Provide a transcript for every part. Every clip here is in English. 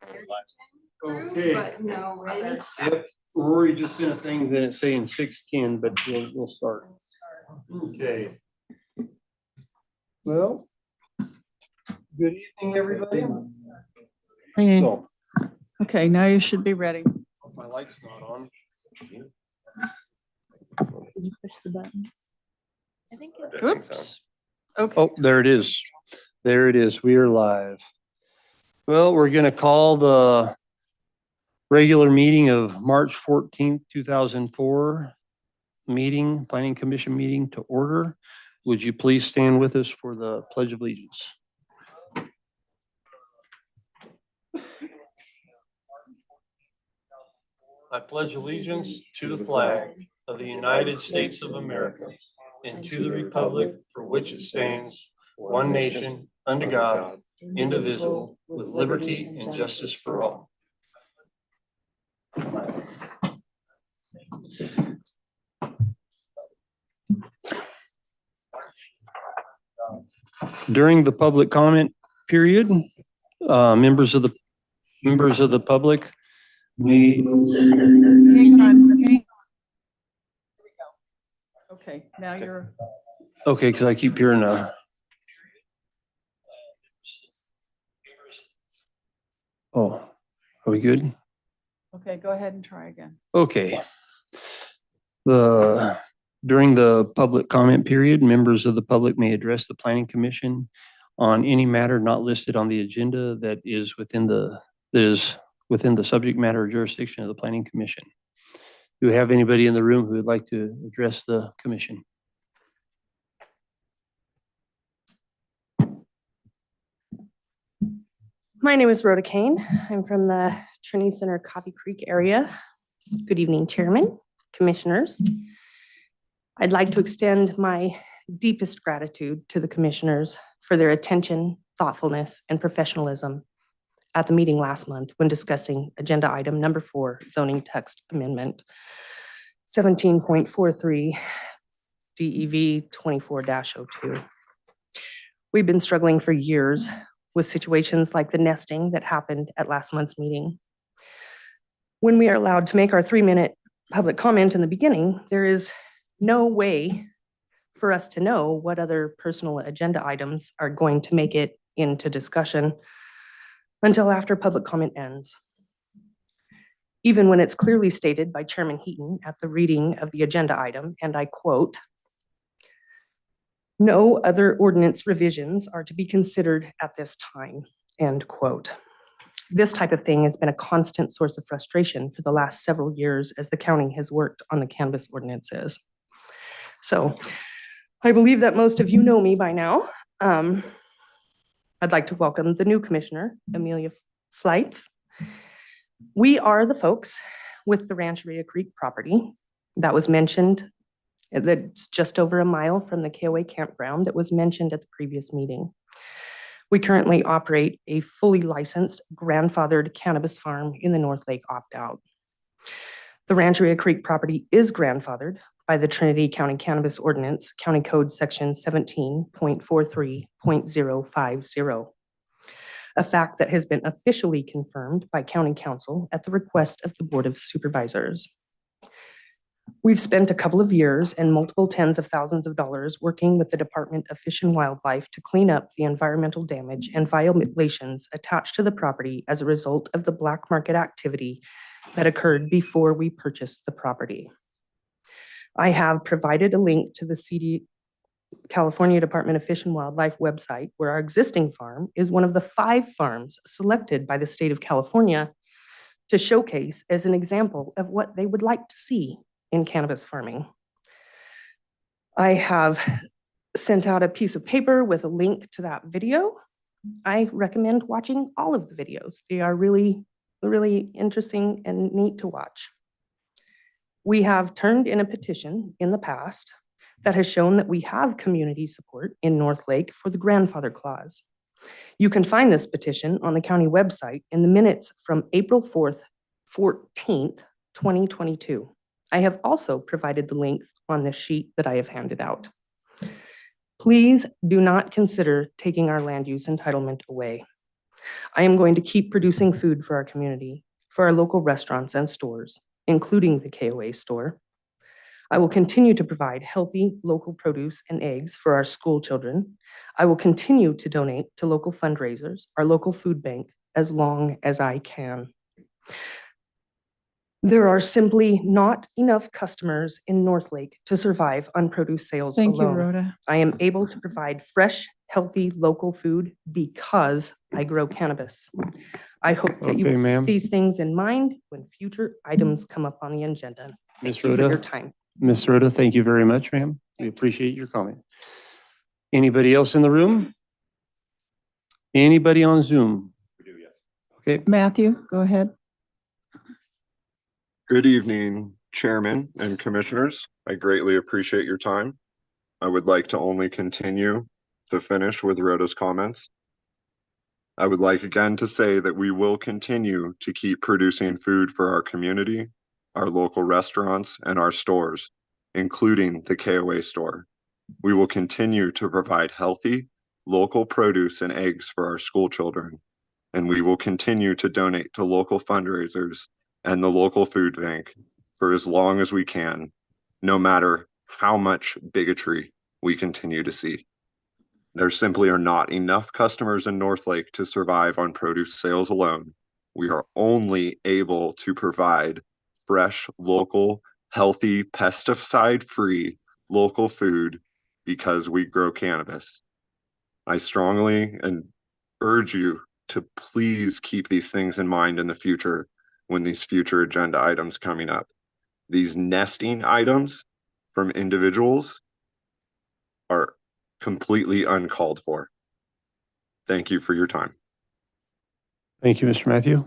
Okay. But no others. Yep, Rory just sent a thing that it's saying 6:10, but we'll start. Okay. Well, good evening, everybody. Hey. So, Okay, now you should be ready. my light's not on. Did you push the button? I think Oops. Okay. Oh, there it is. There it is. We are live. Well, we're going to call the regular meeting of March 14th, 2004 meeting, Planning Commission meeting to order. Would you please stand with us for the Pledge of Allegiance? I pledge allegiance to the flag of the United States of America and to the republic for which it stands, one nation, under God, indivisible, with liberty and justice for all. During the public comment period, members of the public may. Hang on. Here we go. Okay, now you're. Okay, because I keep hearing oh, are we good? Okay, go ahead and try again. Okay. During the public comment period, members of the public may address the Planning Commission on any matter not listed on the agenda that is within the subject matter or jurisdiction of the Planning Commission. Do we have anybody in the room who would like to address the commission? My name is Rhoda Kane. I'm from the Trinity Center Coffee Creek area. Good evening, Chairman, Commissioners. I'd like to extend my deepest gratitude to the Commissioners for their attention, thoughtfulness, and professionalism at the meeting last month when discussing agenda item number 4, zoning text amendment 17.43 DEV 24-02. We've been struggling for years with situations like the nesting that happened at last month's meeting. When we are allowed to make our 3-minute public comment in the beginning, there is no way for us to know what other personal agenda items are going to make it into discussion until after public comment ends. Even when it's clearly stated by Chairman Heaton at the reading of the agenda item, and I quote, "No other ordinance revisions are to be considered at this time," end quote. This type of thing has been a constant source of frustration for the last several years as the county has worked on the cannabis ordinances. So I believe that most of you know me by now. I'd like to welcome the new commissioner, Amelia Flights. We are the folks with the Rancheria Creek property that was mentioned. That's just over a mile from the KOA campground that was mentioned at the previous meeting. We currently operate a fully licensed, grandfathered cannabis farm in the North Lake opt-out. The Rancheria Creek property is grandfathered by the Trinity County Cannabis Ordinance, County Code Section 17.43.050, a fact that has been officially confirmed by County Council at the request of the Board of Supervisors. We've spent a couple of years and multiple tens of thousands of dollars working with the Department of Fish and Wildlife to clean up the environmental damage and violations attached to the property as a result of the black market activity that occurred before we purchased the property. I have provided a link to the California Department of Fish and Wildlife website where our existing farm is one of the 5 farms selected by the state of California to showcase as an example of what they would like to see in cannabis farming. I have sent out a piece of paper with a link to that video. I recommend watching all of the videos. They are really, really interesting and neat to watch. We have turned in a petition in the past that has shown that we have community support in North Lake for the grandfather clause. You can find this petition on the county website in the minutes from April 14th, 2022. I have also provided the link on this sheet that I have handed out. Please do not consider taking our land use entitlement away. I am going to keep producing food for our community, for our local restaurants and stores, including the KOA store. I will continue to provide healthy local produce and eggs for our school children. I will continue to donate to local fundraisers, our local food bank, as long as I can. There are simply not enough customers in Northlake to survive on produce sales alone. Thank you, Rhoda. I am able to provide fresh, healthy, local food because I grow cannabis. I hope that you Okay, will ma'am. keep these things in mind when future items come up on the agenda. Ms. Thank you for your Rhoda, time. Ms. Rhoda, thank you very much, ma'am. We appreciate your comment. Anybody else in the room? Anybody on Zoom? We do, yes. Okay, Matthew, go ahead. Good evening, Chairman and Commissioners. I greatly appreciate your time. I would like to only continue to finish with Rhoda's comments. I would like again to say that we will continue to keep producing food for our community, our local restaurants, and our stores, including the KOA store. We will continue to provide healthy, local produce and eggs for our school children, and we will continue to donate to local fundraisers and the local food bank for as long as we can, no matter how much bigotry we continue to see. There simply are not enough customers in Northlake to survive on produce sales alone. We are only able to provide fresh, local, healthy, pesticide-free local food because we grow cannabis. I strongly and urge you to please keep these things in mind in the future when these future agenda items coming up. These nesting items from individuals are completely uncalled for. Thank you for your time. thank you, Mr. Matthew.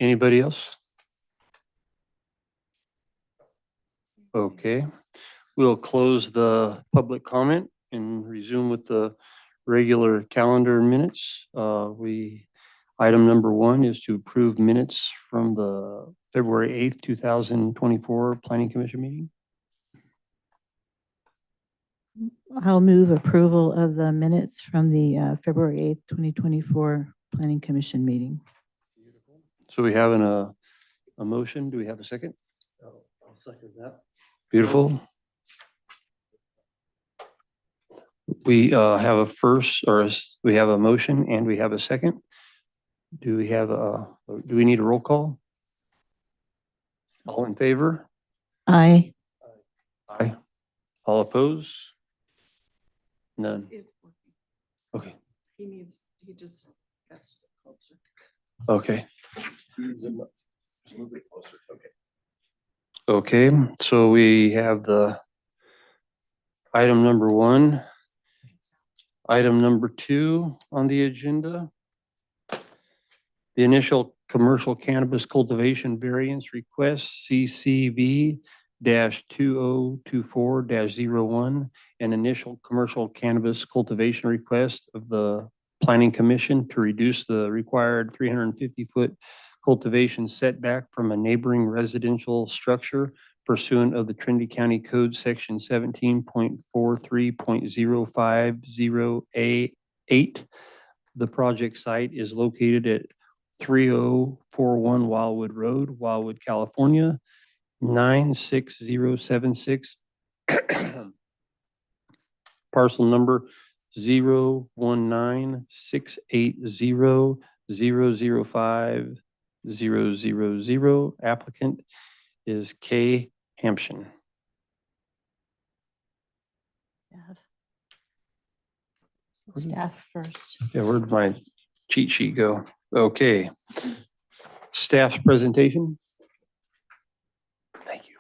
Anybody else? Okay, we'll close the public comment and resume with the regular calendar minutes. Item number 1 is to approve minutes from the February 8th, 2024 Planning Commission meeting. I'll move approval of the minutes from the February 8th, 2024 Planning Commission meeting. So we have a motion. Do we have a second? I'll second that. Beautiful. We have a first, or we have a motion and we have a second. Do we need a roll call? All in favor? Aye. Aye. All opposed? None. It's Okay, working. He just gets closer. okay. Okay, so we have the item number 1. Item number 2 on the agenda. The initial commercial cannabis cultivation variance request, CCV -2024-01, an initial commercial cannabis cultivation request of the Planning Commission to reduce the required 350-foot cultivation setback from a neighboring residential structure pursuant of the Trinity County Code Section 17.43.050A8. The project site is located at 3041 Wildwood Road, Wildwood, California, 96076. Parcel number 01968000500. Applicant is K. Hampson. Staff first. Yeah, where'd my cheat sheet go? Okay. Staff's presentation. Thank you.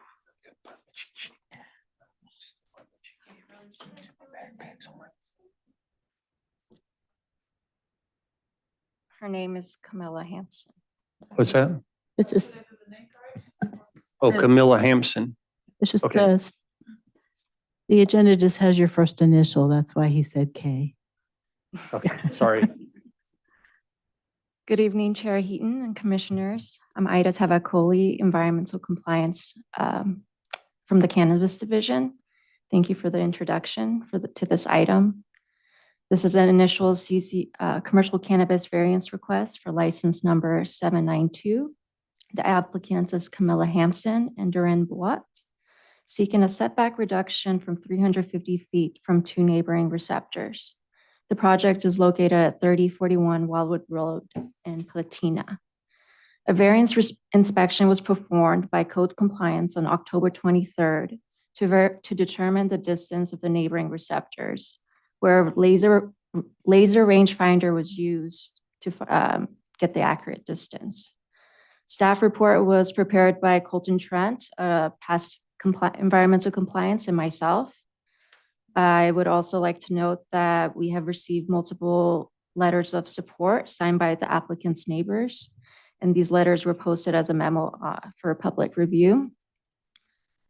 Her name is Camilla Hampson. What's that? It's just, Oh, Camilla Hampson. it's just Okay. the agenda just has your first initial. That's why he said K. Okay, sorry. Good evening, Chair Heaton and Commissioners. I'm Ida Tavakoli, Environmental Compliance from the Cannabis Division. Thank you for the introduction to this item. This is an initial commercial cannabis variance request for license number 792. The applicant is Camilla Hampson and Duran Buat, seeking a setback reduction from 350 feet from two neighboring receptors. The project is located at 3041 Wildwood Road in Platina. A variance inspection was performed by code compliance on October 23rd to determine the distance of the neighboring receptors, where a laser rangefinder was used to get the accurate distance. Staff report was prepared by Colton Trent, past environmental compliance, and myself. I would also like to note that we have received multiple letters of support signed by the applicant's neighbors, and these letters were posted as a memo for public review.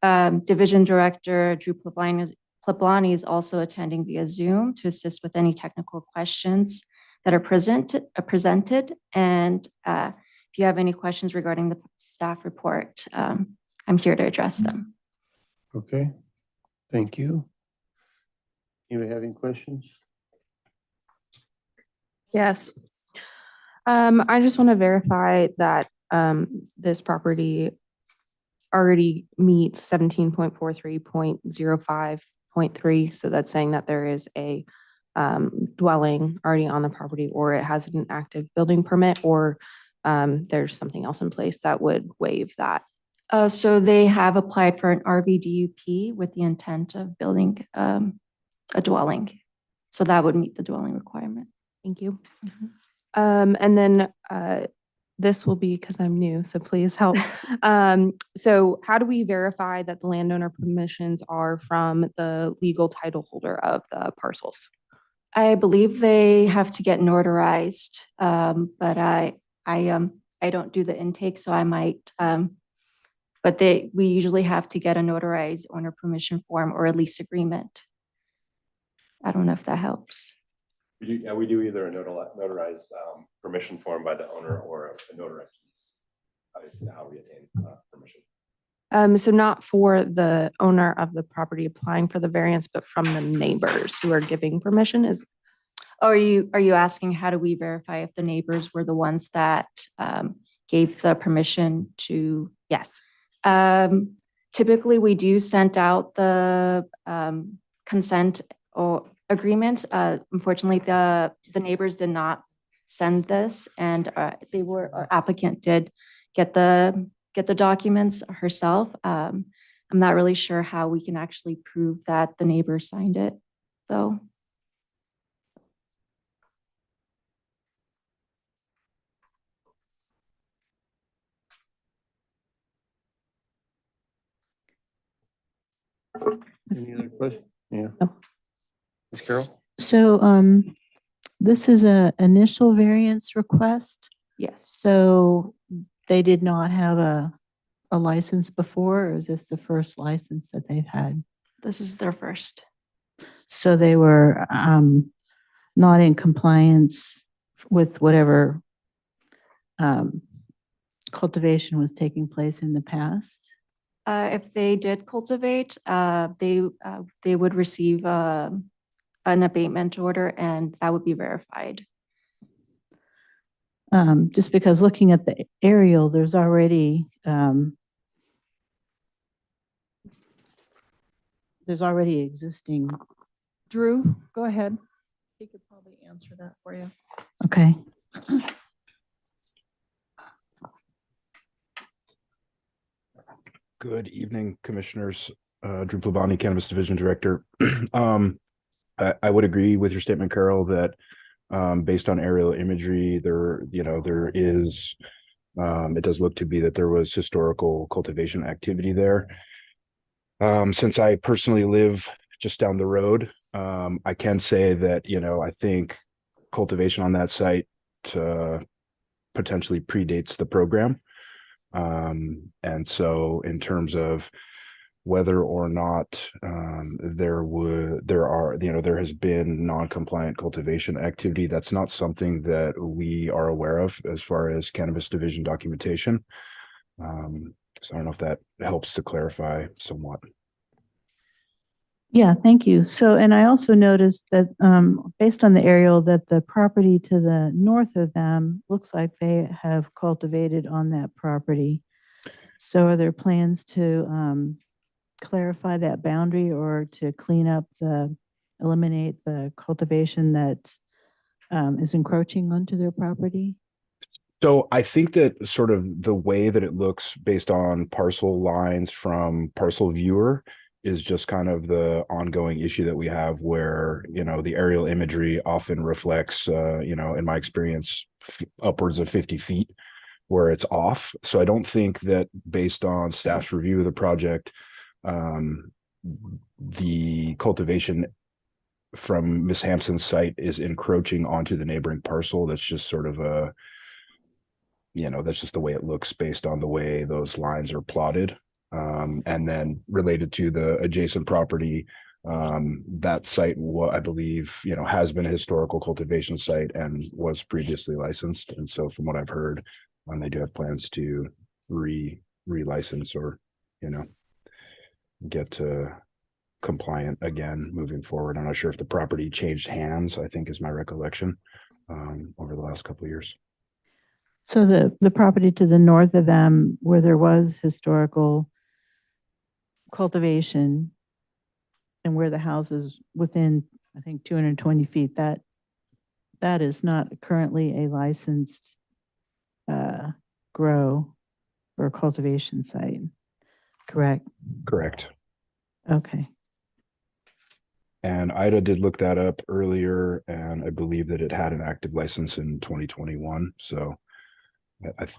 Division Director Drew Plablani is also attending via Zoom to assist with any technical questions that are presented. And if you have any questions regarding the staff report, I'm here to address them. Okay, thank you. Anybody have any questions? Yes. I just want to verify that this property already meets 17.43.05.3. So that's saying that there is a dwelling already on the property, or it has an active building permit, or there's something else in place that would waive that. So they have applied for an RVDUP with the intent of building a dwelling. So that would meet the dwelling requirement. Thank you. And then this will be because I'm new, so please help. So how do we verify that the landowner permissions are from the legal title holder of the parcels? I believe they have to get notarized, but I don't do the intake, so I might. But we usually have to get a notarized owner permission form or a lease agreement. I don't know if that helps. We do either a notarized permission form by the owner or a notarized lease. Obviously, how we attain permission. So not for the owner of the property applying for the variance, but from the neighbors who are giving permission. Are you asking how do we verify if the neighbors were the ones that gave the permission to? Yes. Typically, we do send out the consent or agreement. Unfortunately, the neighbors did not send this, and our applicant did get the documents herself. I'm not really sure how we can actually prove that the neighbor signed it, though. Any other questions? Yeah. No. Ms. Carroll? So this is a initial variance request. Yes. So they did not have a license before, or is this the first license that they've had? This is their first. So they were not in compliance with whatever cultivation was taking place in the past? If they did cultivate, they would receive an abatement order, and that would be verified. Just because looking at the aerial, there's already existing. Drew, go ahead. He could probably answer that for you. Okay. Good evening, Commissioners. Drew Plabani, Cannabis Division Director. I would agree with your statement, Carol, that based on aerial imagery, there is, it does look to be that there was historical cultivation activity there. Since I personally live just down the road, I can say that, I think cultivation on that site potentially predates the program. And so in terms of whether or not there has been non-compliant cultivation activity, that's not something that we are aware of as far as Cannabis Division documentation. So I don't know if that helps to clarify somewhat. Yeah, thank you. So, and I also noticed that, based on the aerial, that the property to the north of them looks like they have cultivated on that property. So are there plans to, clarify that boundary or to clean up eliminate the cultivation that, is encroaching onto their property? So I think that sort of the way that it looks based on parcel lines from parcel viewer is just kind of the ongoing issue that we have where, the aerial imagery often reflects, in my experience, upwards of 50 feet where it's off. So I don't think that based on staff's review of the project, um, the cultivation from Miss Hampson's site is encroaching onto the neighboring parcel. That's just sort of that's just the way it looks based on the way those lines are plotted. And then related to the adjacent property, that site, I believe, has been a historical cultivation site and was previously licensed. And so from what I've heard, they do have plans to relicense or, get compliant again moving forward. I'm not sure if the property changed hands, I think is my recollection, over the last couple of years. So the property to the north of them, where there was historical cultivation and where the house is within, I think, 220 feet, that is not currently a licensed grow or cultivation site, correct? Correct. Okay. And Ida did look that up earlier, and I believe that it had an active license in 2021. So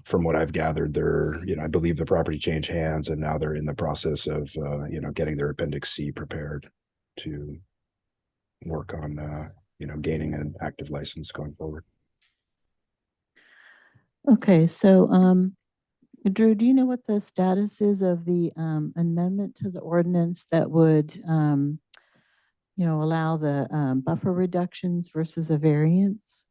from what I've gathered, I believe the property changed hands and now they're in the process of, getting their Appendix C prepared to work on, gaining an active license going forward. Okay, so Drew, do you know what the status is of the amendment to the ordinance that would, allow the buffer reductions versus a variance?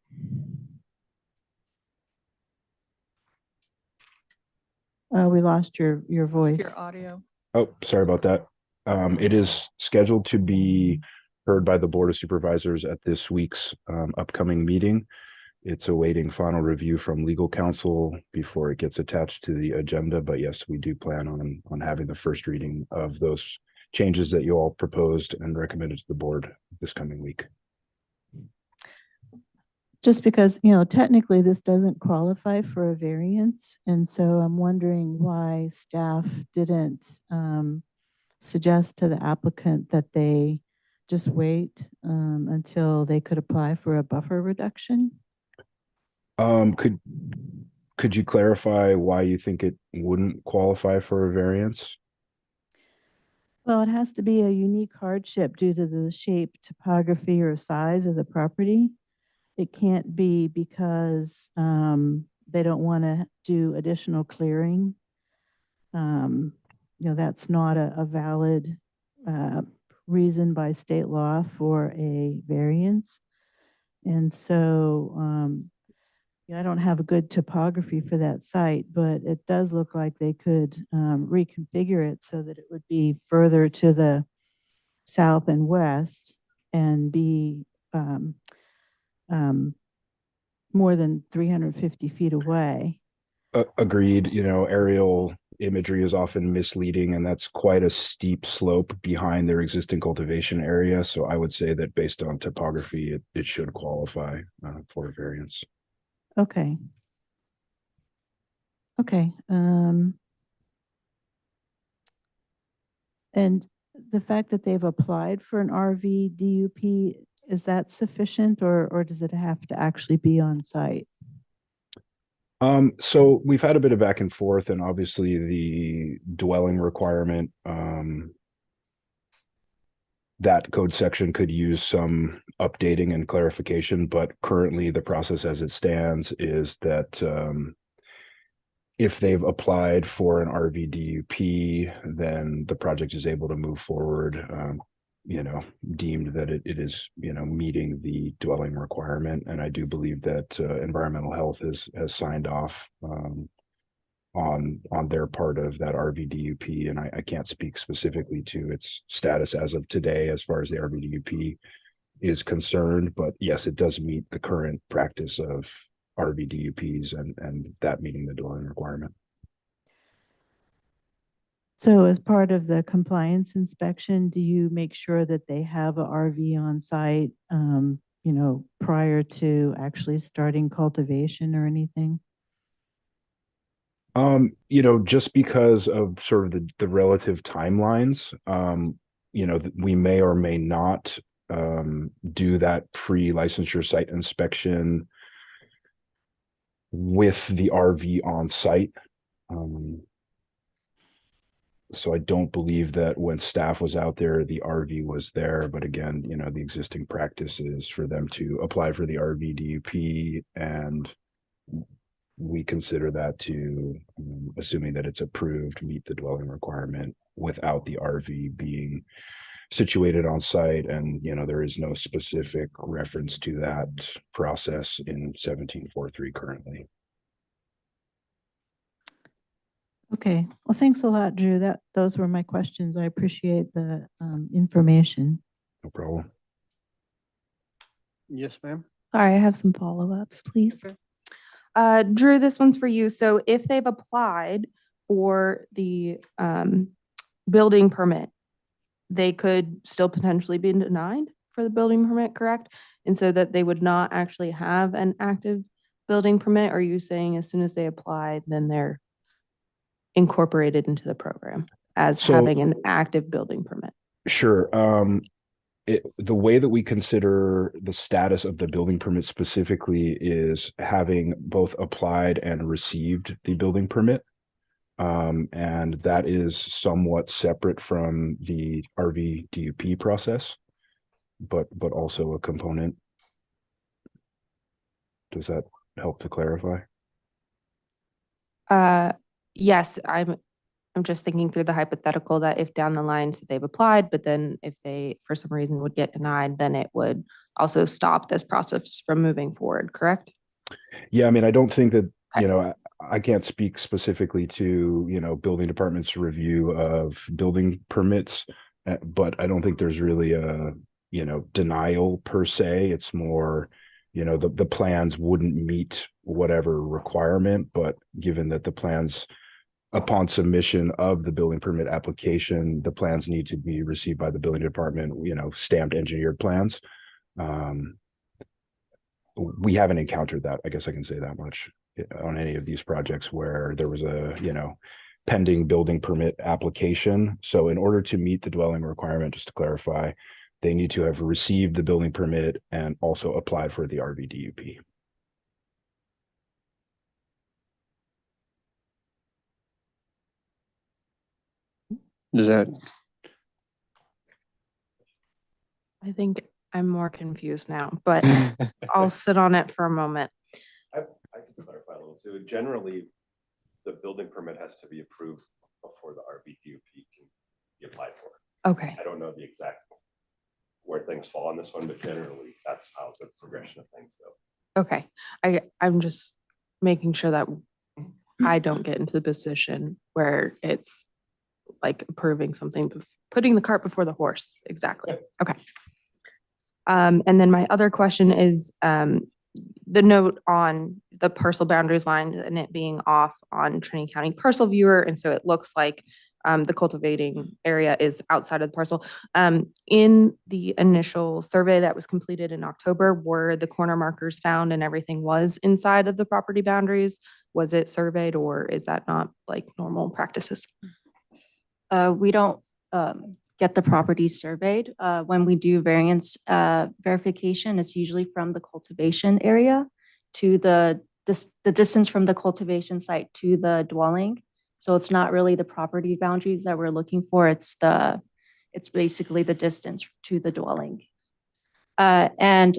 We lost your voice. Your audio. Oh, sorry about that. It is scheduled to be heard by the Board of Supervisors at this week's upcoming meeting. It's awaiting final review from legal counsel before it gets attached to the agenda. But yes, we do plan on having the first reading of those changes that you all proposed and recommended to the board this coming week. Just because, technically this doesn't qualify for a variance. And so I'm wondering why staff didn't suggest to the applicant that they just wait until they could apply for a buffer reduction. Could you clarify why you think it wouldn't qualify for a variance? Well, it has to be a unique hardship due to the shape, topography, or size of the property. It can't be because they don't want to do additional clearing. That's not a valid reason by state law for a variance. And so I don't have a good topography for that site, but it does look like they could reconfigure it so that it would be further to the south and west and be more than 350 feet away. Agreed. Aerial imagery is often misleading, and that's quite a steep slope behind their existing cultivation area. So I would say that based on topography, it should qualify for a variance. Okay. Okay. And the fact that they've applied for an RV DUP, is that sufficient or does it have to actually be on site? So we've had a bit of back and forth, and obviously the dwelling requirement, that code section could use some updating and clarification, but currently the process as it stands is that if they've applied for an RVDUP, then the project is able to move forward, deemed that it is, meeting the dwelling requirement. And I do believe that environmental health has signed off on their part of that RVDUP, and I can't speak specifically to its status as of today as far as the RVDUP is concerned, but yes, it does meet the current practice of RVDUPs and that meeting the dwelling requirement. So as part of the compliance inspection, do you make sure that they have a RV on site, prior to actually starting cultivation or anything? Just because of sort of the relative timelines, we may or may not do that pre-licensure site inspection with the RV on site. So I don't believe that when staff was out there, the RV was there. But again, the existing practice is for them to apply for the RV DUP, and we consider that to, assuming that it's approved, meet the dwelling requirement without the RV being situated on site. And, there is no specific reference to that process in 1743 currently. Okay, well, thanks a lot, Drew. Those were my questions. I appreciate the information. No problem. Yes, ma'am. Sorry, I have some follow-ups, please. Okay. Drew, this one's for you. So if they've applied for the building permit, they could still potentially be denied for the building permit, correct? And so that they would not actually have an active building permit? Or are you saying as soon as they apply, then they're incorporated into the program as having an active building permit? Sure. The way that we consider the status of the building permit specifically is having both applied and received the building permit. And that is somewhat separate from the RV DUP process, but also a component. Does that help to clarify? Yes, I'm just thinking through the hypothetical that if down the line, so they've applied, but then if they, for some reason, would get denied, then it would also stop this process from moving forward, correct? Yeah, I don't think that, I can't speak specifically to, building department's review of building permits, but I don't think there's really a, denial per se. It's more, the plans wouldn't meet whatever requirement, but given that the plans upon submission of the building permit application, the plans need to be received by the building department, stamped engineered plans. We haven't encountered that. I guess I can say that much on any of these projects where there was a, pending building permit application. So in order to meet the dwelling requirement, just to clarify, they need to have received the building permit and also applied for the RV DUP. Does that, I think I'm more confused now, but I'll sit on it for a moment. I can clarify a little too. Generally, the building permit has to be approved before the RVDUP can be applied for. Okay. I don't know the exact where things fall on this one, but generally that's how the progression of things go. Okay. I'm just making sure that I don't get into the position where it's like approving something, putting the cart before the horse. Exactly. Okay. And then my other question is the note on the parcel boundaries line and it being off on Trinity County Parcel Viewer. And so it looks like the cultivating area is outside of the parcel. In the initial survey that was completed in October, were the corner markers found and everything was inside of the property boundaries? Was it surveyed, or is that not like normal practices? We don't get the property surveyed. When we do variance verification, it's usually from the cultivation area to the distance from the cultivation site to the dwelling. So it's not really the property boundaries that we're looking for. It's basically the distance to the dwelling. And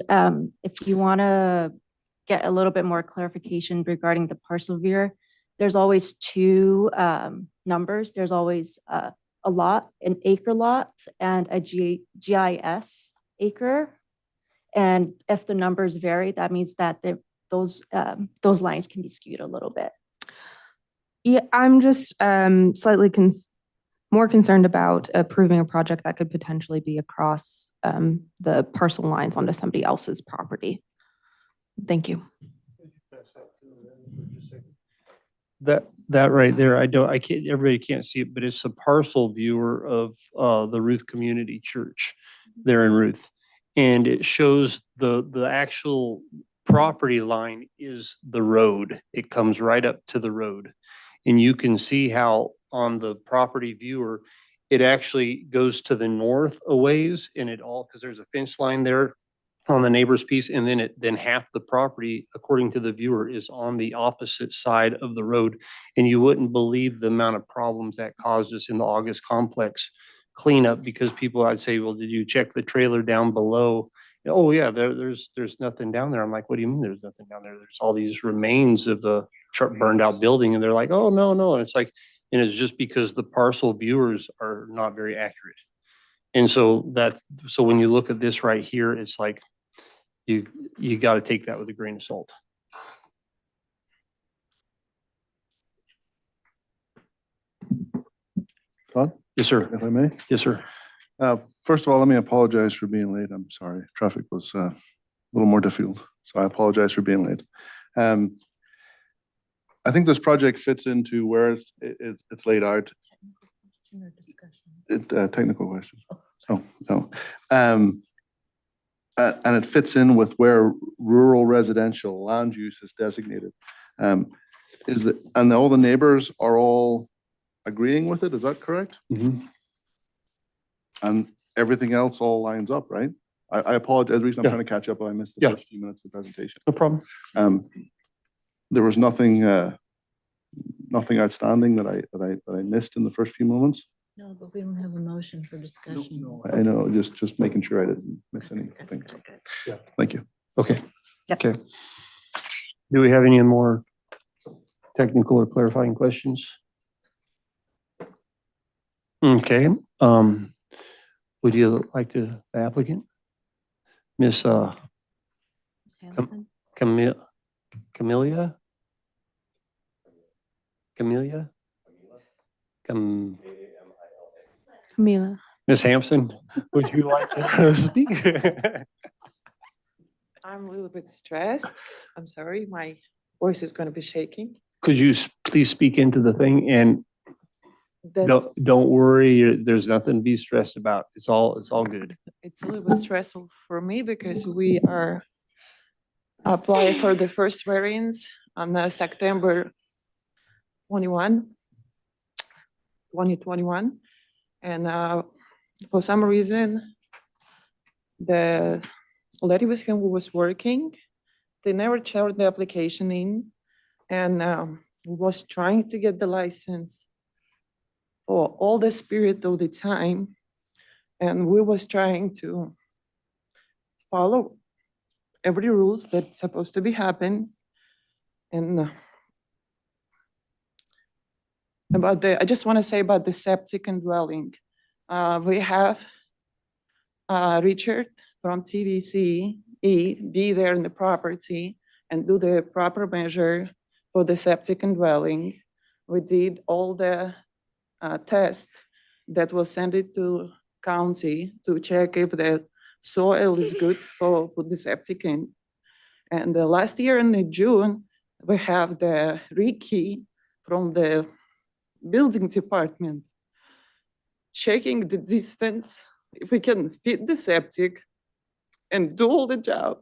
if you want to get a little bit more clarification regarding the parcel viewer, there's always two numbers. There's always a lot, an acre lot, and a GIS acre. And if the numbers vary, that means that those lines can be skewed a little bit. Yeah, I'm just slightly more concerned about approving a project that could potentially be across the parcel lines onto somebody else's property. Thank you. That right there, I can't, everybody can't see it, but it's a parcel viewer of the Ruth Community Church there in Ruth. And it shows the actual property line is the road. It comes right up to the road. And you can see how on the property viewer, it actually goes to the north a ways and it all, because there's a fence line there on the neighbor's piece, and then half the property, according to the viewer, is on the opposite side of the road. And you wouldn't believe the amount of problems that caused us in the August complex cleanup, because people, I'd say, well, did you check the trailer down below? Oh yeah, there's nothing down there. I'm like, what do you mean there's nothing down there? There's all these remains of the burned out building, and they're like, oh no. And it's like, and it's just because the parcel viewers are not very accurate. And so when you look at this right here, it's like, you got to take that with a grain of salt. Todd, Yes, sir. if I may. Yes, sir. First of all, let me apologize for being late. I'm sorry. Traffic was a little more difficult, so I apologize for being late. I think this project fits into where it's laid out. Technical questions. Oh, no. And it fits in with where rural residential land use is designated. And all the neighbors are all agreeing with it, is that correct? Mhm. And everything else all lines up, right? I apologize, the reason I'm Yeah. trying to catch up, I missed the Yeah. first few minutes of the presentation. No problem. There was nothing outstanding that I missed in the first few moments. No, but we don't have a motion for discussion. I know, just making sure I didn't miss anything. So, Yeah. thank you. Okay. Yep. Okay. Do we have any more technical or clarifying questions? Okay. Would you like to, the applicant? Miss Camelia? Camelia? Camila. Miss Hampson, would you like to speak? I'm a little bit stressed. I'm sorry, my voice is going to be shaking. Could you please speak into the thing, and That don't worry, there's nothing to be stressed about. It's all good. it's a little bit stressful for me because we are applying for the first variance on September 2021. And for some reason, the lady with whom we was working, they never turned the application in, and was trying to get the license for all the spirit of the time. And we was trying to follow every rules that's supposed to be happen. And I just want to say about the septic and dwelling. We have Richard from TVCE be there in the property and do the proper measure for the septic and dwelling. We did all the tests that was sent it to county to check if the soil is good for put the septic in. And last year in June, we have the Ricky from the building department checking the distance, if we can fit the septic and do all the job.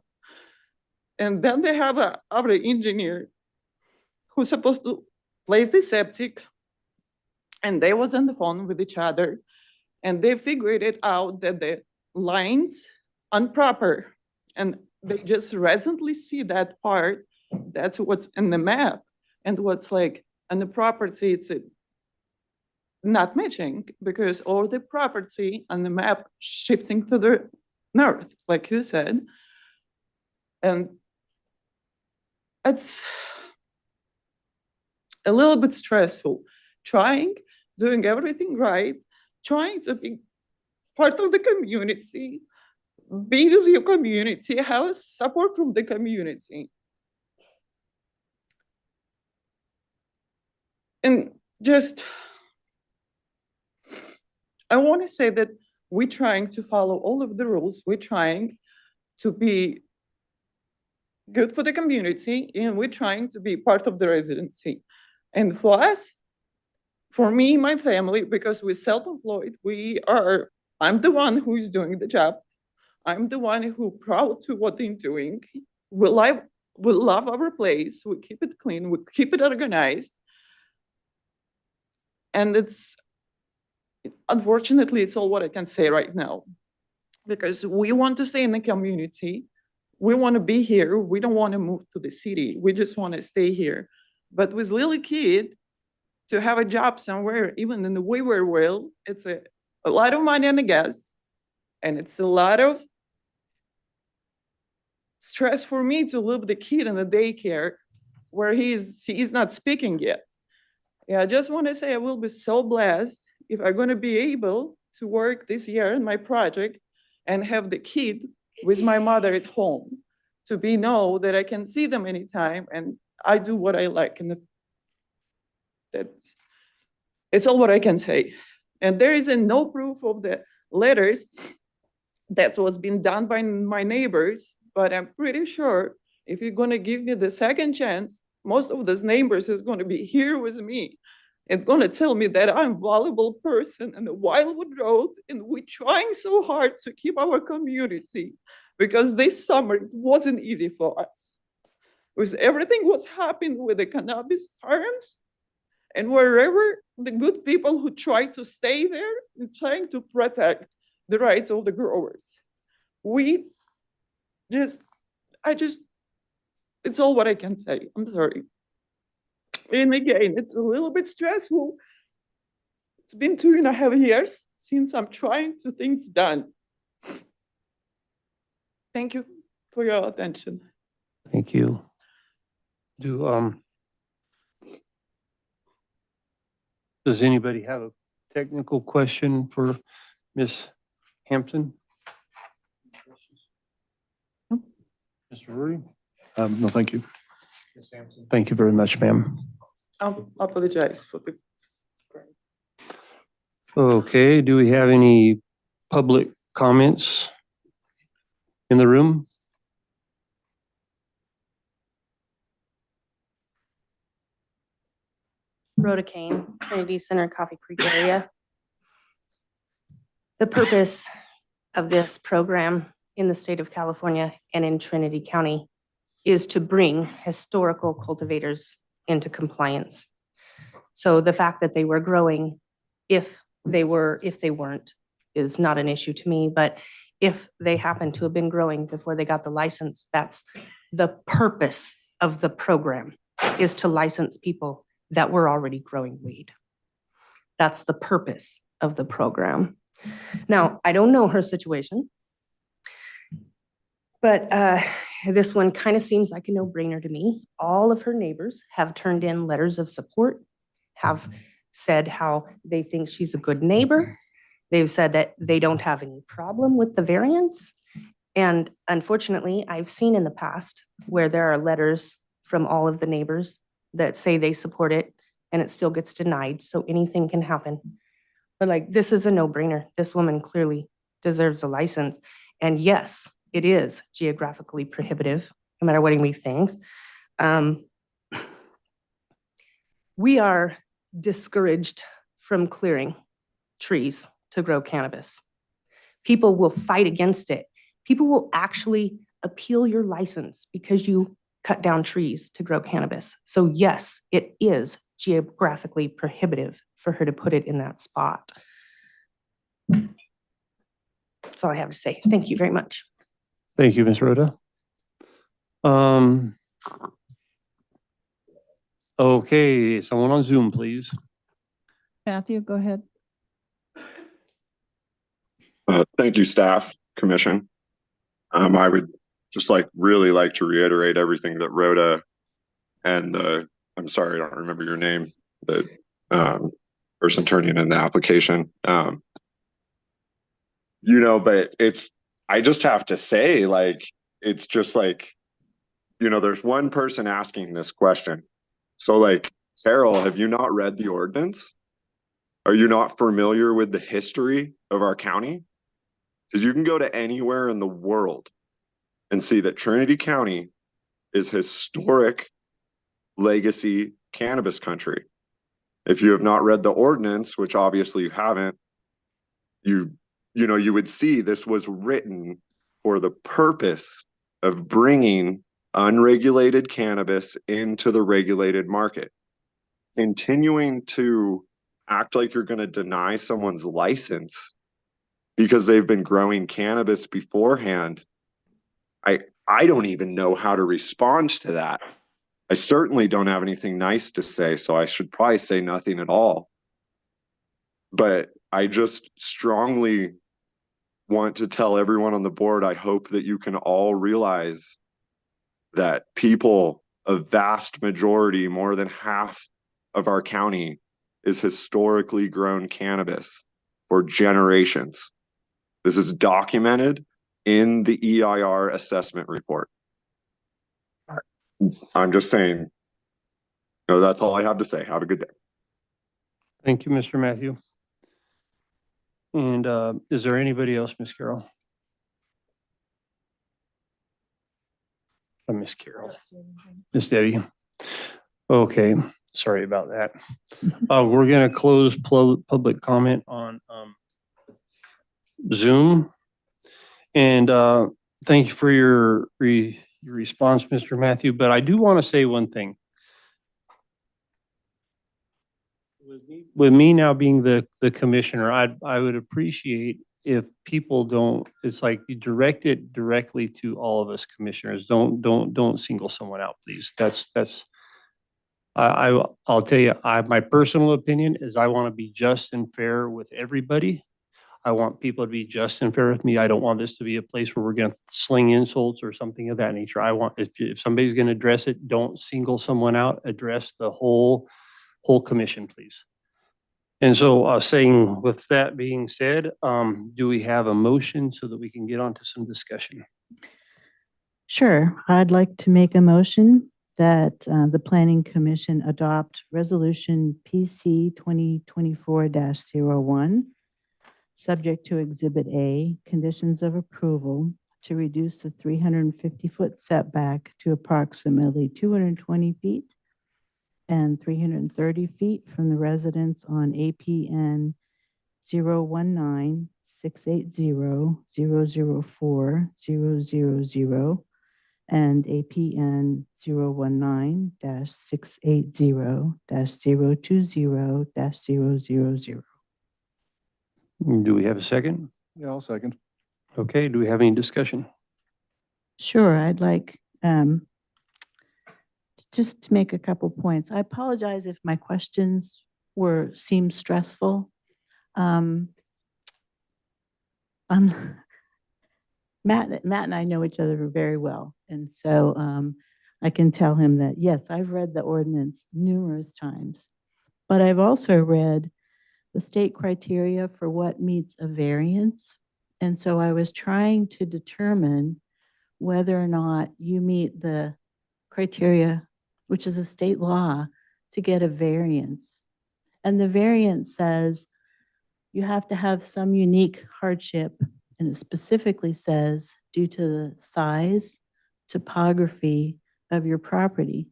And then they have our engineer who's supposed to place the septic, and they was on the phone with each other, and they figured it out that the lines improper, and they just recently see that part. That's what's in the map, and what's like on the property, it's not matching because all the property on the map shifting to the north, like you said. And it's a little bit stressful, doing everything right, trying to be part of the community, be with your community, have support from the community. And just, I want to say that we're trying to follow all of the rules. We're trying to be good for the community, and we're trying to be part of the residency. And for us, for me, my family, because we're self-employed, I'm the one who is doing the job. I'm the one who proud to what they're doing. We love our place. We keep it clean. We keep it organized. And unfortunately, it's all what I can say right now, because we want to stay in the community. We want to be here. We don't want to move to the city. We just want to stay here. But with little kid, to have a job somewhere, even in the way we're well, it's a lot of money on the gas, and it's a lot of stress for me to leave the kid in the daycare where he's not speaking yet. Yeah, I just want to say I will be so blessed if I'm going to be able to work this year in my project and have the kid with my mother at home, to know that I can see them anytime and I do what I like. And it's all what I can say. And there is no proof of the letters. That's what's been done by my neighbors, but I'm pretty sure if you're going to give me the second chance, most of those neighbors is going to be here with me and going to tell me that I'm a valuable person in the Wildwood Road, and we're trying so hard to keep our community, because this summer it wasn't easy for us. With everything what's happened with the cannabis farms, and wherever the good people who try to stay there and trying to protect the rights of the growers. It's all what I can say. I'm sorry. And again, it's a little bit stressful. It's been 2.5 years since I'm trying to things done. Thank you for your attention. Thank you. Does anybody have a technical question for Ms. Hampton? Mr. Rudy? No, thank you. Thank you very much, ma'am. I apologize for the. Okay, do we have any public comments in the room? Rhoda Kane, Trinity Center, Coffee Creek area. The purpose of this program in the state of California and in Trinity County is to bring historical cultivators into compliance. So the fact that they were growing, if they weren't, is not an issue to me, but if they happen to have been growing before they got the license, that's the purpose of the program, is to license people that were already growing weed. That's the purpose of the program. Now, I don't know her situation, but this one kind of seems like a no-brainer to me. All of her neighbors have turned in letters of support, have said how they think she's a good neighbor. They've said that they don't have any problem with the variance. And unfortunately, I've seen in the past where there are letters from all of the neighbors that say they support it and it still gets denied. So anything can happen. But like, this is a no-brainer. This woman clearly deserves a license. And yes, it is geographically prohibitive, no matter what anybody thinks. We are discouraged from clearing trees to grow cannabis. People will fight against it. People will actually appeal your license because you cut down trees to grow cannabis. So yes, it is geographically prohibitive for her to put it in that spot. That's all I have to say. Thank you very much. Thank you, Ms. Rhoda. Okay, someone on Zoom, please. Matthew, go ahead. Thank you, staff, commission. I would just really like to reiterate everything that Rhoda and I'm sorry, I don't remember your name, the person turning in the application. But I just have to say, it's just there's one person asking this question. So Carol, have you not read the ordinance? Are you not familiar with the history of our county? Because you can go to anywhere in the world and see that Trinity County is historic legacy cannabis country. If you have not read the ordinance, which obviously you haven't, you would see this was written for the purpose of bringing unregulated cannabis into the regulated market. Continuing to act like you're going to deny someone's license because they've been growing cannabis beforehand, I don't even know how to respond to that. I certainly don't have anything nice to say, so I should probably say nothing at all. But I just strongly want to tell everyone on the board, I hope that you can all realize that people, a vast majority, more than half of our county, is historically grown cannabis for generations. This is documented in the EIR assessment report. I'm just saying, that's all I have to say. Have a good day. Thank you, Mr. Matthew. And is there anybody else, Miss Carol? Miss Carol. Miss Debbie. Okay, sorry about that. We're gonna close public comment on Zoom. And thank you for your response, Mr. Matthew, but I do want to say one thing. With me now being the commissioner, I would appreciate if people don't, it's like you direct it directly to all of us commissioners. Don't single someone out, please. I'll tell you, my personal opinion is I want to be just and fair with everybody. I want people to be just and fair with me. I don't want this to be a place where we're going to sling insults or something of that nature. I want, if somebody's going to address it, don't single someone out, address the whole commission, please. And so saying with that being said, do we have a motion so that we can get on to some discussion? Sure. I'd like to make a motion that the Planning Commission adopt Resolution PC 2024-01, subject to Exhibit A, conditions of approval to reduce the 350-foot setback to approximately 220 feet and 330 feet from the residence on APN 019-680-004-000 and APN 019-680-020-000. Do we have a second? Yeah, I'll second. Okay, do we have any discussion? Sure, I'd like just to make a couple points. I apologize if my questions seemed stressful. Matt and I know each other very well, and so I can tell him that, yes, I've read the ordinance numerous times, but I've also read the state criteria for what meets a variance. And so I was trying to determine whether or not you meet the criteria, which is a state law, to get a variance. And the variance says you have to have some unique hardship, and it specifically says due to the size, topography of your property.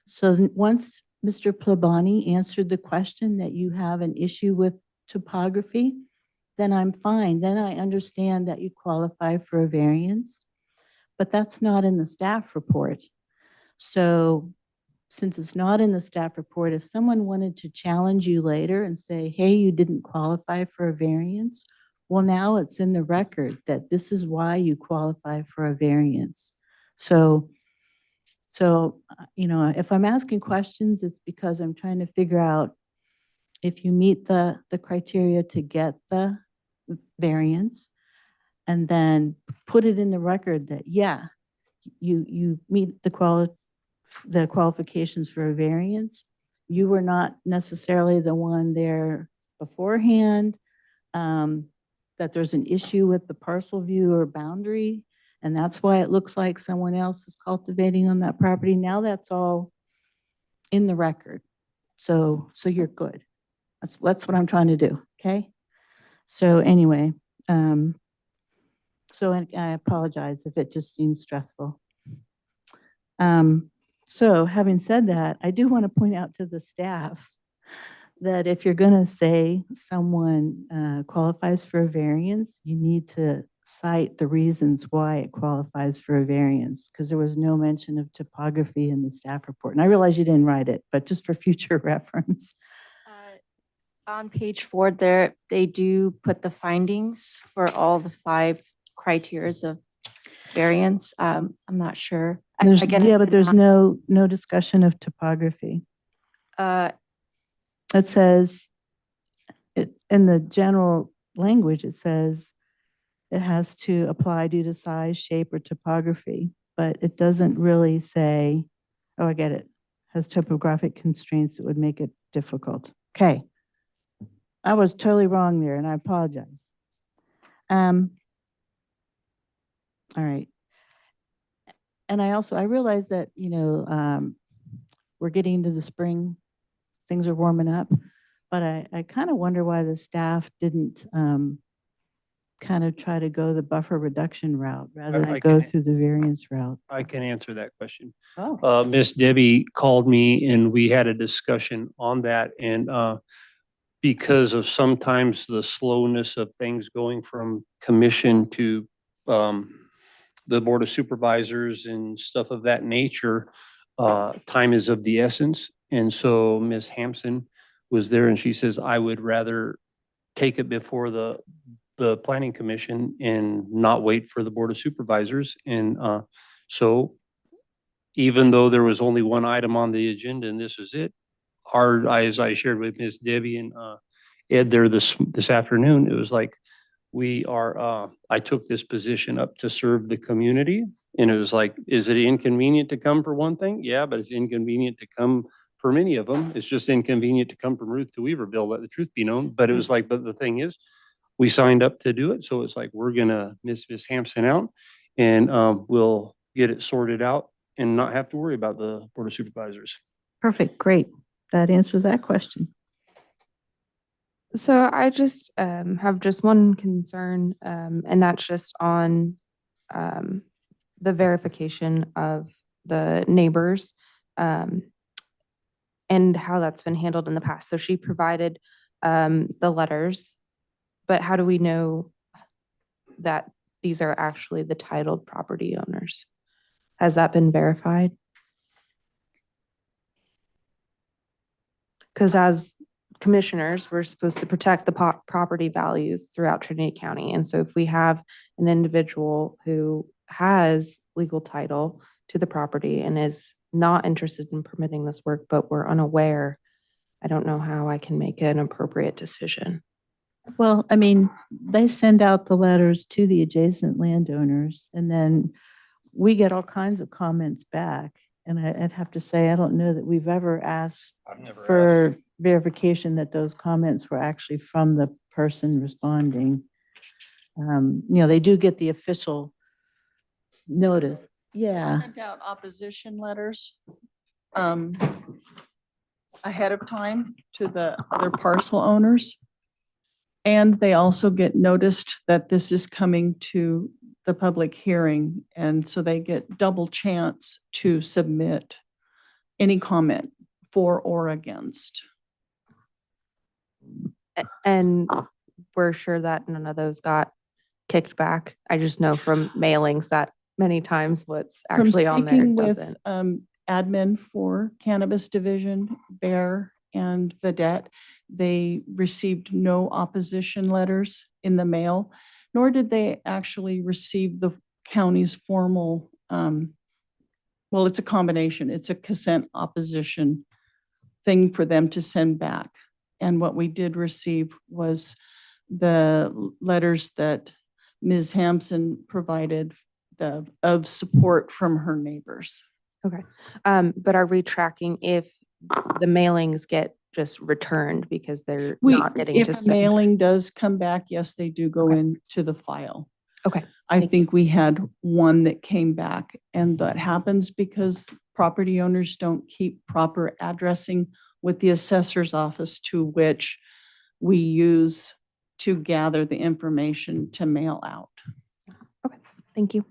So once Mr. Plabani answered the question that you have an issue with topography, then I'm fine. Then I understand that you qualify for a variance, but that's not in the staff report. So since it's not in the staff report, if someone wanted to challenge you later and say, hey, you didn't qualify for a variance, well, now it's in the record that this is why you qualify for a variance. So, if I'm asking questions, it's because I'm trying to figure out if you meet the criteria to get the variance, and then put it in the record that, yeah, you meet the qualifications for a variance. You were not necessarily the one there beforehand, that there's an issue with the parcel view or boundary, and that's why it looks like someone else is cultivating on that property. Now that's all in the record. So you're good. That's what I'm trying to do, okay? So anyway, so I apologize if it just seems stressful. So having said that, I do want to point out to the staff that if you're going to say someone qualifies for a variance, you need to cite the reasons why it qualifies for a variance, because there was no mention of topography in the staff report. And I realize you didn't write it, but just for future reference. On page 4 there, they do put the findings for all the 5 criterias of variance. I'm not sure. Again, Yeah, but there's no discussion of topography. It says, in the general language, it says it has to apply due to size, shape, or topography, but it doesn't really say, oh, I get it, has topographic constraints that would make it difficult. Okay. I was totally wrong there, and I apologize. All right. And I realize that, we're getting into the spring, things are warming up, but I kind of wonder why the staff didn't kind of try to go the buffer reduction route rather than I go can- through the variance route. I can answer that question. Oh. Miss Debbie called me and we had a discussion on that, and because of sometimes the slowness of things going from commission to the Board of Supervisors and stuff of that nature, time is of the essence. And so Ms. Hampson was there and she says, I would rather take it before the Planning Commission and not wait for the Board of Supervisors. And so even though there was only one item on the agenda and this is it, as I shared with Ms. Debbie and Ed there this afternoon, it was like, I took this position up to serve the community. And it was like, is it inconvenient to come for one thing? Yeah, but it's inconvenient to come for many of them. It's just inconvenient to come from Ruth to Weaverville, let the truth be known. But it was like, but the thing is, we signed up to do it. So it's like, we're gonna miss Miss Hampson out and we'll get it sorted out and not have to worry about the Board of Supervisors. Perfect, great. That answers that question. So I just have just one concern, and that's just on the verification of the neighbors and how that's been handled in the past. So she provided the letters, but how do we know that these are actually the titled property owners? Has that been verified? Because as commissioners, we're supposed to protect the property values throughout Trinity County. And so if we have an individual who has legal title to the property and is not interested in permitting this work, but we're unaware, I don't know how I can make an appropriate decision. Well, I mean, they send out the letters to the adjacent landowners and then we get all kinds of comments back. And I'd have to say, I don't know that we've ever asked for verification that those comments were actually from the person responding. They do get the official notice. Yeah. Sent out opposition letters ahead of time to the other parcel owners. And they also get noticed that this is coming to the public hearing. And so they get double chance to submit any comment for or against. And we're sure that none of those got kicked back. I just know from mailings that many times what's actually on there From speaking doesn't. with admin for Cannabis Division, Bear and Vedette, they received no opposition letters in the mail, nor did they actually receive the county's formal, well, it's a combination. It's a consent opposition thing for them to send back. And what we did receive was the letters that Ms. Hampson provided of support from her neighbors. Okay. But are we tracking if the mailings get just returned because they're not getting If to a send? mailing does come back, yes, they do go into the file. Okay. I think we had one that came back, and that happens because property owners don't keep proper addressing with the assessor's office, to which we use to gather the information to mail out. Thank you.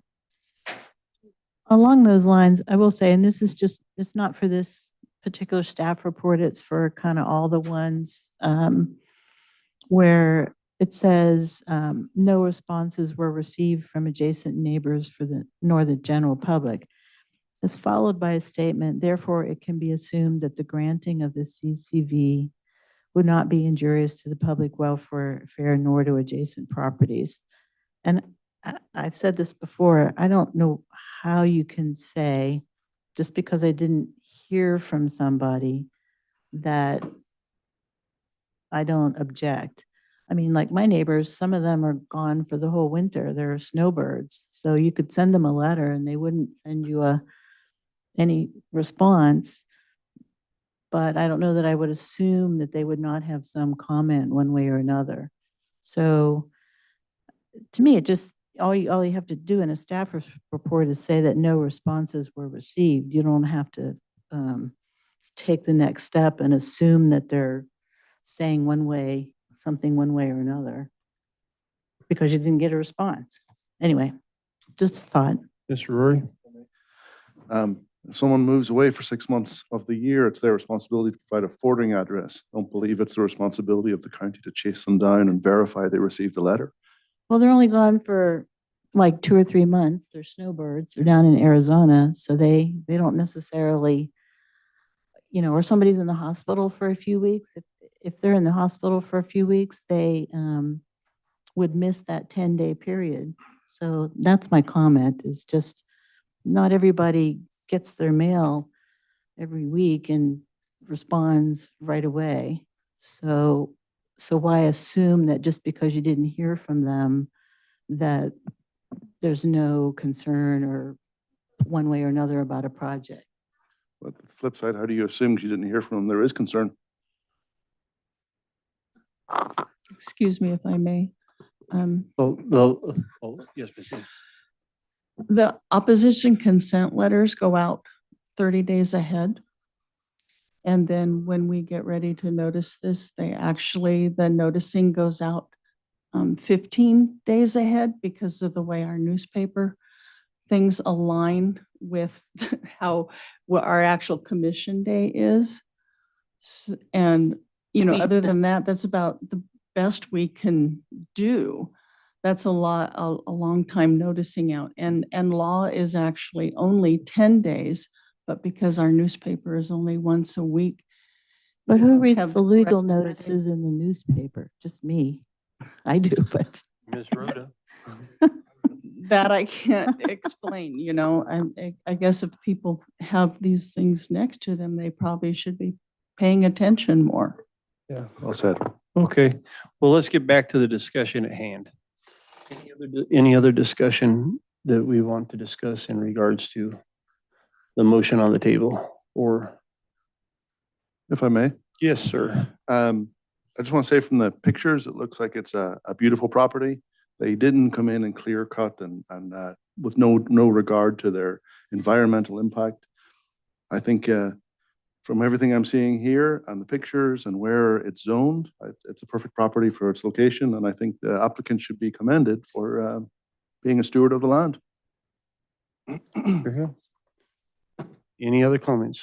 Along those lines, I will say, and this is just, it's not for this particular staff report, it's for kind of all the ones where it says no responses were received from adjacent neighbors nor the general public. It's followed by a statement, therefore it can be assumed that the granting of the CCV would not be injurious to the public welfare nor to adjacent properties. And I've said this before, I don't know how you can say, just because I didn't hear from somebody, that I don't object. I mean, like my neighbors, some of them are gone for the whole winter. They're snowbirds. So you could send them a letter and they wouldn't send you any response. But I don't know that I would assume that they would not have some comment one way or another. So to me, it just, all you have to do in a staff report is say that no responses were received. You don't have to take the next step and assume that they're saying something one way or another, because you didn't get a response. Anyway, just a thought. Mr. Rory? If someone moves away for 6 months of the year, it's their responsibility to provide a forwarding address. Don't believe it's the responsibility of the county to chase them down and verify they received the letter. Well, they're only gone for like 2 or 3 months. They're snowbirds. They're down in Arizona, so they don't necessarily, or somebody's in the hospital for a few weeks. If they're in the hospital for a few weeks, they would miss that 10-day period. So that's my comment, is just not everybody gets their mail every week and responds right away. So why assume that just because you didn't hear from them that there's no concern or one way or another about a project? But the flip side, how do you assume you didn't hear from them? There is concern. Excuse me if I may. Yes, Ms. Lee. The opposition consent letters go out 30 days ahead. And then when we get ready to notice this, the noticing goes out 15 days ahead, because of the way our newspaper things align with what our actual commission day is. And, other than that, that's about the best we can do. That's a long time noticing out. And law is actually only 10 days, but because our newspaper is only once a week. But who reads have the legal regular notices days. in the newspaper? Just me. I do, but. Ms. Rhoda? That I can't explain, I guess if people have these things next to them, they probably should be paying attention more. Yeah. Well said. Okay, well, let's get back to the discussion at hand. Any other discussion that we want to discuss in regards to the motion on the table? Or, If I may. yes, sir. I just want to say, from the pictures, it looks like it's a beautiful property. They didn't come in and clear cut and with no regard to their environmental impact. I think from everything I'm seeing here and the pictures and where it's zoned, it's a perfect property for its location. And I think the applicant should be commended for being a steward of the land. Any other comments?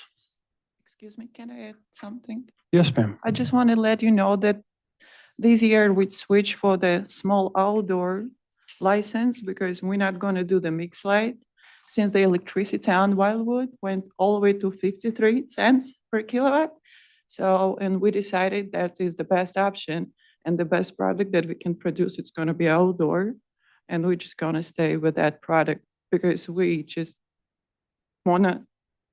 Excuse me, can I add something? Yes, ma'am. I just want to let you know that this year we switched for the small outdoor license, because we're not going to do the mixed light, since the electricity on Wildwood went all the way to 53 cents per kilowatt. So, and we decided that is the best option and the best product that we can produce. It's going to be outdoor, and we're just going to stay with that product, because we just want to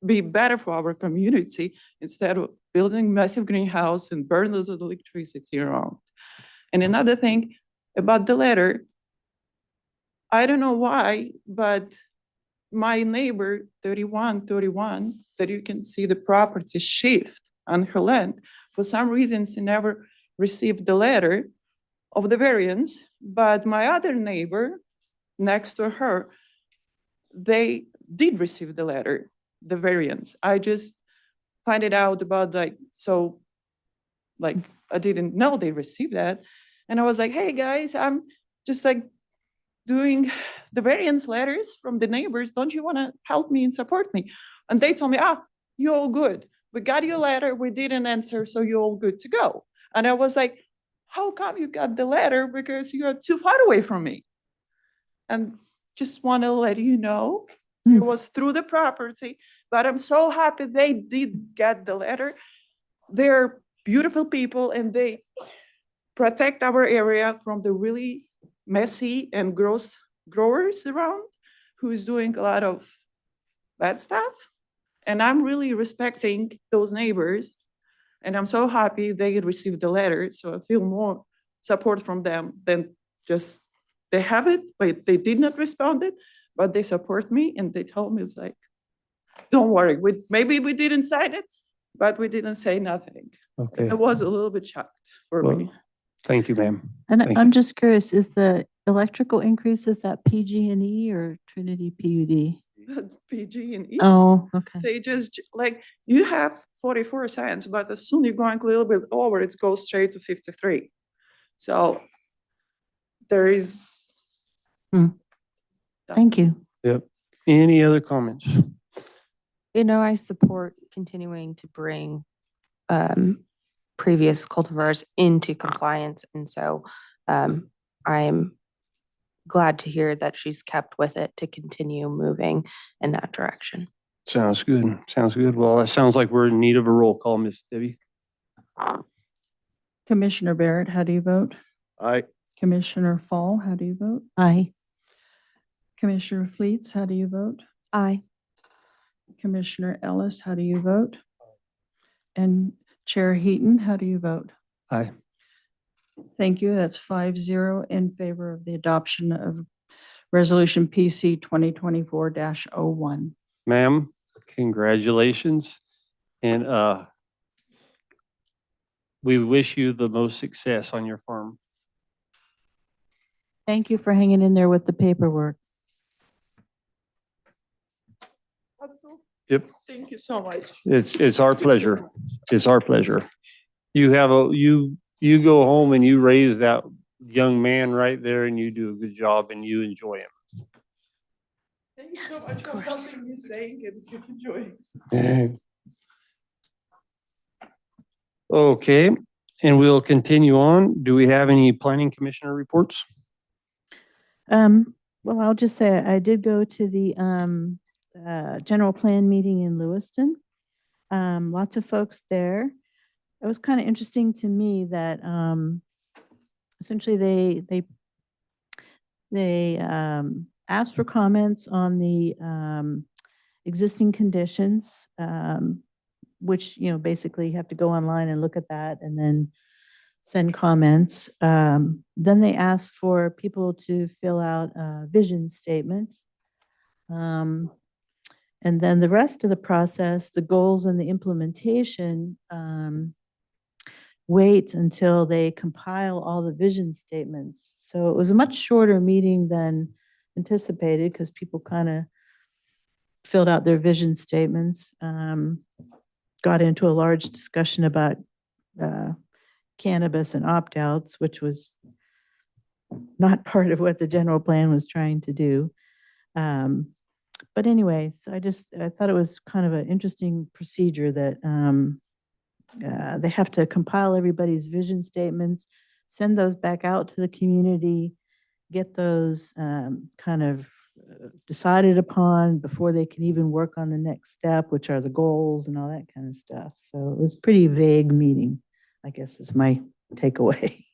be better for our community instead of building massive greenhouse and burn those electricity around. And another thing about the letter, I don't know why, but my neighbor 3131, that you can see the property shift on her land, for some reason she never received the letter of the variance, but my other neighbor next to her, they did receive the letter, the variance. I just find it out about like, so like, I didn't know they received that. And I was like, hey, guys, I'm just like doing the variance letters from the neighbors. Don't you want to help me and support me? And they told me, you're all good. We got your letter. We didn't answer, so you're all good to go. And I was like, how come you got the letter? Because you're too far away from me. And just want to let you know, it was through the property, but I'm so happy they did get the letter. They're beautiful people and they protect our area from the really messy and gross growers around who is doing a lot of bad stuff. And I'm really respecting those neighbors. And I'm so happy they received the letter. So I feel more support from them than just they have it, but they did not respond it, but they support me and they told me it's like, don't worry, maybe we didn't sign it, but we didn't say nothing. Okay. I was a little bit shocked for me. Well, thank you, ma'am. And Thank I'm you. just curious, is the electrical increase, is that PG&E or Trinity PUD? PG and E. Oh, okay. They just like, you have 44 cents, but as soon you're going a little bit over, it goes straight to 53. So there is. Thank you. Yep. Any other comments? I support continuing to bring previous cultivars into compliance. And so I'm glad to hear that she's kept with it to continue moving in that direction. Sounds good. Sounds good. Well, it sounds like we're in need of a roll call, Miss Debbie. Commissioner Barrett, how do you vote? Aye. Commissioner Fall, how do you vote? Aye. Commissioner Fleets, how do you vote? Aye. Commissioner Ellis, how do you vote? And Chair Heaton, how do you vote? Aye. Thank you. That's 5-0 in favor of the adoption of Resolution PC 2024-01. Ma'am, congratulations. And we wish you the most success on your farm. Thank you for hanging in there with the paperwork. Yep. Thank you so much. It's our pleasure. It's our pleasure. You have you go home and you raise that young man right there and you do a good job and you enjoy him. Thank you so much for helping me saying it. Keep enjoying. Okay, and we'll continue on. Do we have any planning commissioner reports? Well, I'll just say I did go to the general plan meeting in Lewiston. Lots of folks there. It was kind of interesting to me that essentially they asked for comments on the existing conditions, which, basically you have to go online and look at that and then send comments. Then they asked for people to fill out a vision statement. And then the rest of the process, the goals and the implementation, wait until they compile all the vision statements. So it was a much shorter meeting than anticipated because people kind of filled out their vision statements, got into a large discussion about cannabis and opt-outs, which was not part of what the general plan was trying to do. But anyways, I thought it was kind of an interesting procedure that they have to compile everybody's vision statements, send those back out to the community, get those kind of decided upon before they can even work on the next step, which are the goals and all that kind of stuff. So it was a pretty vague meeting, I guess is my takeaway.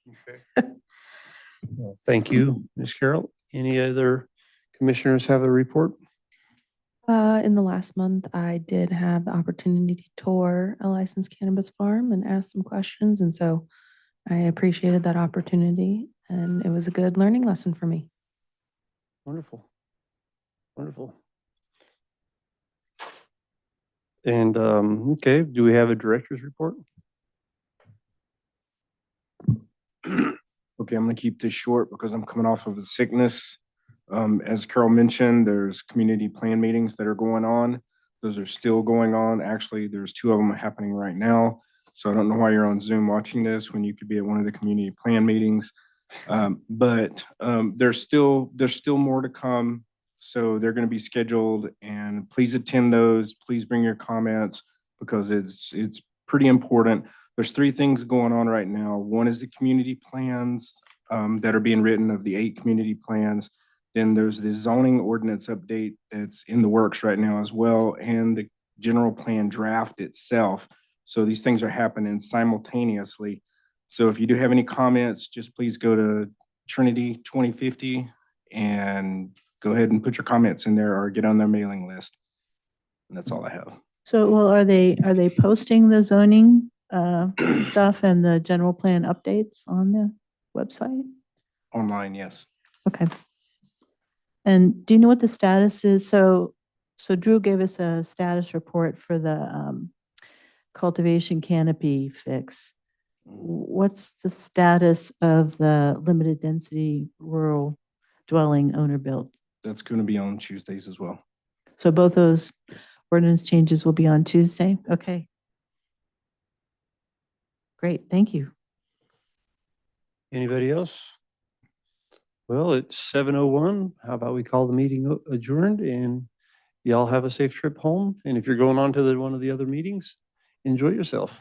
Well, thank you, Ms. Carroll. Any other commissioners have a report? In the last month, I did have the opportunity to tour a licensed cannabis farm and ask some questions. And so I appreciated that opportunity and it was a good learning lesson for me. Wonderful. Wonderful. And, okay, do we have a director's report? Okay, I'm gonna keep this short because I'm coming off of a sickness. As Carol mentioned, there's community plan meetings that are going on. Those are still going on. Actually, there's 2 of them happening right now. So I don't know why you're on Zoom watching this when you could be at one of the community plan meetings. But there's still more to come. So they're going to be scheduled, and please attend those. Please bring your comments because it's pretty important. There's 3 things going on right now. One is the community plans that are being written of the 8 community plans. Then there's the zoning ordinance update that's in the works right now as well, and the general plan draft itself. So these things are happening simultaneously. So if you do have any comments, just please go to Trinity 2050 and go ahead and put your comments in there or get on their mailing list. And that's all I have. So, well, are they posting the zoning stuff and the general plan updates on the website? Online, yes. Okay. And do you know what the status is? So Drew gave us a status report for the cultivation canopy fix. What's the status of the limited density rural dwelling owner built? That's going to be on Tuesdays as well. So both those ordinance changes will be on Tuesday? Okay. Great, thank you. Anybody else? Well, it's 7:01. How about we call the meeting adjourned, and y'all have a safe trip home. And if you're going on to one of the other meetings, enjoy yourself.